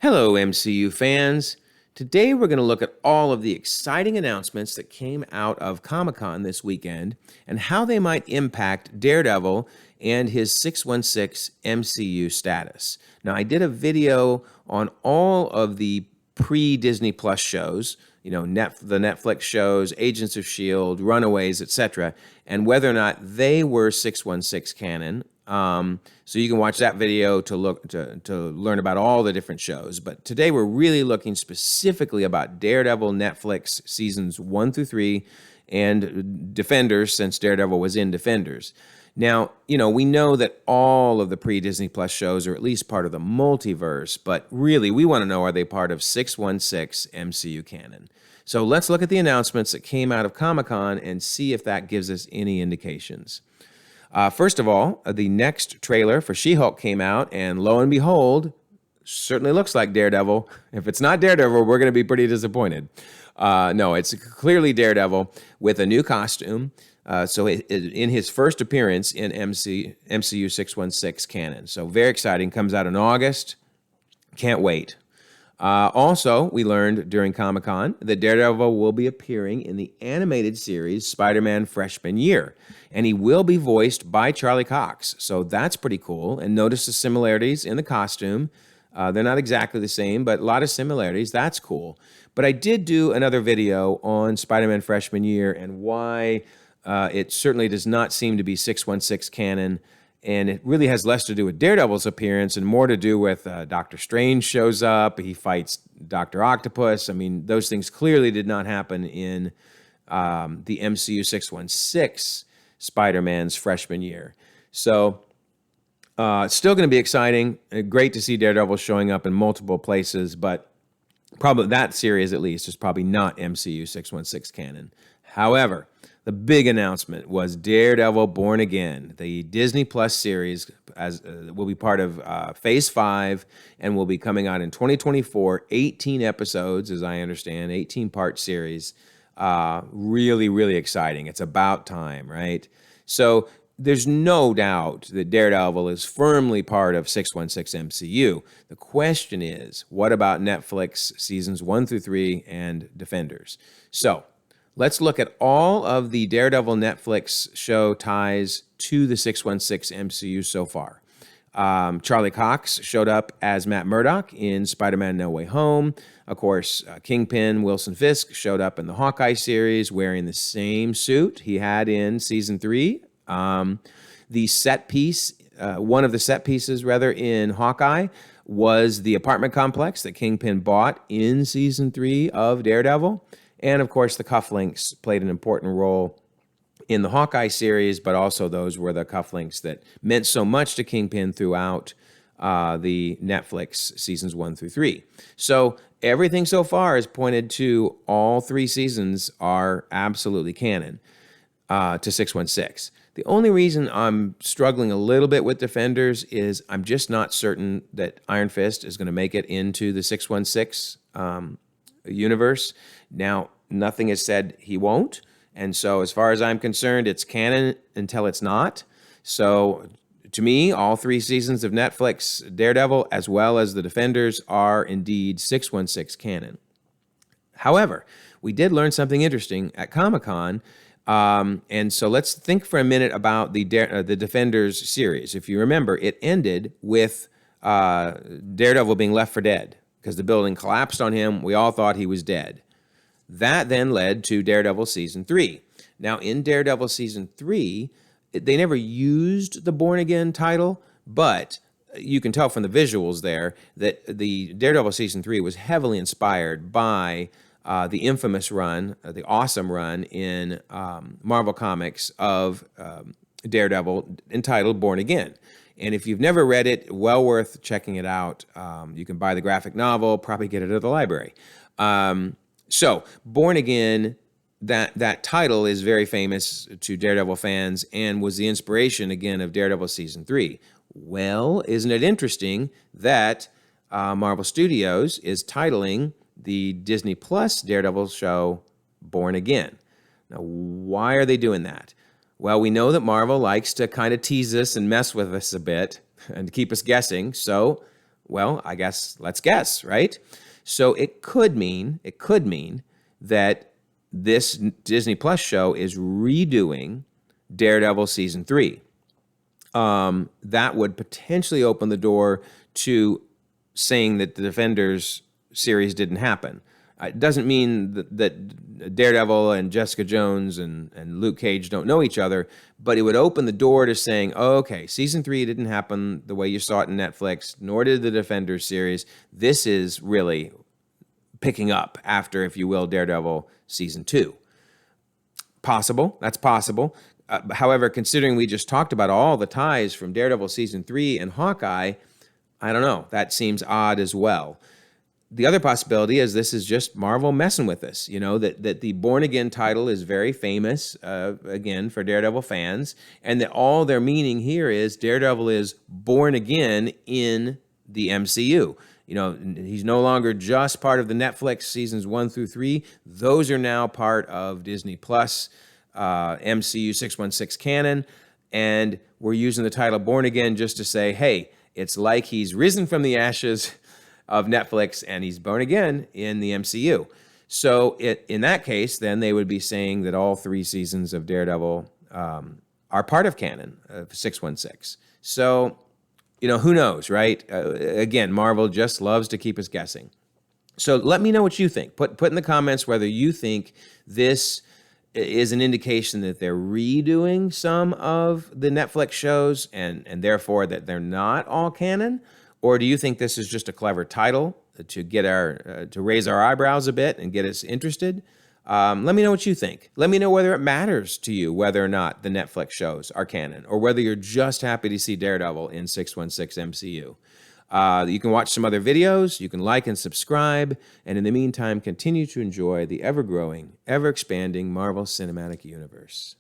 Hello, MCU fans. Today we're going to look at all of the exciting announcements that came out of Comic-Con this weekend and how they might impact Daredevil and his 616 MCU status. Now, I did a video on all of the pre-Disney Plus shows, the Netflix shows, Agents of S.H.I.E.L.D., Runaways, etc., and whether or not they were 616 canon. So you can watch that video to learn about all the different shows. But today we're really looking specifically about Daredevil Netflix seasons 1 through 3 and Defenders, since Daredevil was in Defenders. Now, we know that all of the pre-Disney Plus shows are at least part of the multiverse, but really we want to know, are they part of 616 MCU canon? So let's look at the announcements that came out of Comic-Con and see if that gives us any indications. First of all, the next trailer for She-Hulk came out, and lo and behold, certainly looks like Daredevil. If it's not Daredevil, we're going to be pretty disappointed. No, it's clearly Daredevil with a new costume. So in his first appearance in MCU 616 canon. So very exciting. Comes out in August. Can't wait. Also, we learned during Comic-Con that Daredevil will be appearing in the animated series Spider-Man Freshman Year, and he will be voiced by Charlie Cox. So that's pretty cool. And notice the similarities in the costume. They're not exactly the same, but a lot of similarities. That's cool. But I did do another video on Spider-Man Freshman Year and why it certainly does not seem to be 616 canon. And it really has less to do with Daredevil's appearance and more to do with Doctor Strange shows up. He fights Dr. Octopus. I mean, those things clearly did not happen in the MCU 616 Spider-Man's freshman year. So it's still going to be exciting. Great to see Daredevil showing up in multiple places, but probably that series at least is probably not MCU 616 canon. However, the big announcement was Daredevil Born Again. The Disney Plus series will be part of Phase 5 and will be coming out in 2024. 18 episodes, as I understand, 18-part series. Really, really exciting. It's about time, right? So there's no doubt that Daredevil is firmly part of 616 MCU. The question is, what about Netflix seasons 1 through 3 and Defenders? So let's look at all of the Daredevil Netflix show ties to the 616 MCU so far. Charlie Cox showed up as Matt Murdock in Spider-Man No Way Home. Of course, Kingpin Wilson Fisk showed up in the Hawkeye series wearing the same suit he had in Season 3. The set piece, one of the set pieces, rather, in Hawkeye was the apartment complex that Kingpin bought in Season 3 of Daredevil. And, of course, the cufflinks played an important role in the Hawkeye series, but also those were the cufflinks that meant so much to Kingpin throughout the Netflix seasons 1 through 3. So everything so far has pointed to all 3 seasons are absolutely canon to 616. The only reason I'm struggling a little bit with Defenders is I'm just not certain that Iron Fist is going to make it into the 616 universe. Now, nothing has said he won't, and so as far as I'm concerned, it's canon until it's not. So to me, all 3 seasons of Netflix Daredevil, as well as the Defenders, are indeed 616 canon. However, we did learn something interesting at Comic-Con, and so let's think for a minute about the Defenders series. If you remember, it ended with Daredevil being left for dead because the building collapsed on him. We all thought he was dead. That then led to Daredevil Season 3. Now, in Daredevil Season 3, they never used the Born Again title, but you can tell from the visuals there that the Daredevil Season 3 was heavily inspired by the infamous run, the awesome run in Marvel Comics of Daredevil entitled Born Again. And if you've never read it, well worth checking it out. You can buy the graphic novel, probably get it at the library. So, Born Again, that title is very famous to Daredevil fans and was the inspiration, again, of Daredevil Season 3. Well, isn't it interesting that Marvel Studios is titling the Disney Plus Daredevil show Born Again? Now, why are they doing that? Well, we know that Marvel likes to kind of tease us and mess with us a bit and keep us guessing, so Well, I guess let's guess, right? So it could mean that this Disney Plus show is redoing Daredevil season 3. That would potentially open the door to saying that the Defenders series didn't happen. It doesn't mean that Daredevil and Jessica Jones and Luke Cage don't know each other, but it would open the door to saying, oh, okay, season 3 didn't happen the way you saw it in Netflix, nor did the Defenders series. This is really picking up after, if you will, Daredevil season 2. Possible. That's possible. However, considering we just talked about all the ties from Daredevil season 3 and Hawkeye, I don't know. That seems odd as well. The other possibility is this is just Marvel messing with us, that the Born Again title is very famous, again, for Daredevil fans, and that all they're meaning here is Daredevil is born again in the MCU. He's no longer just part of the Netflix seasons 1 through 3. Those are now part of Disney Plus, MCU 616 canon, and we're using the title Born Again just to say, hey, it's like he's risen from the ashes of Netflix and he's born again in the MCU. So in that case, then they would be saying that all 3 seasons of Daredevil are part of canon of 616. So, who knows, right? Again, Marvel just loves to keep us guessing. So let me know what you think. Put in the comments whether you think this is an indication that they're redoing some of the Netflix shows and therefore that they're not all canon, or do you think this is just a clever title to get to raise our eyebrows a bit and get us interested? Let me know what you think. Let me know whether it matters to you whether or not the Netflix shows are canon, or whether you're just happy to see Daredevil in 616 MCU. You can watch some other videos, you can like and subscribe, and in the meantime, continue to enjoy the ever-growing, ever-expanding Marvel Cinematic Universe.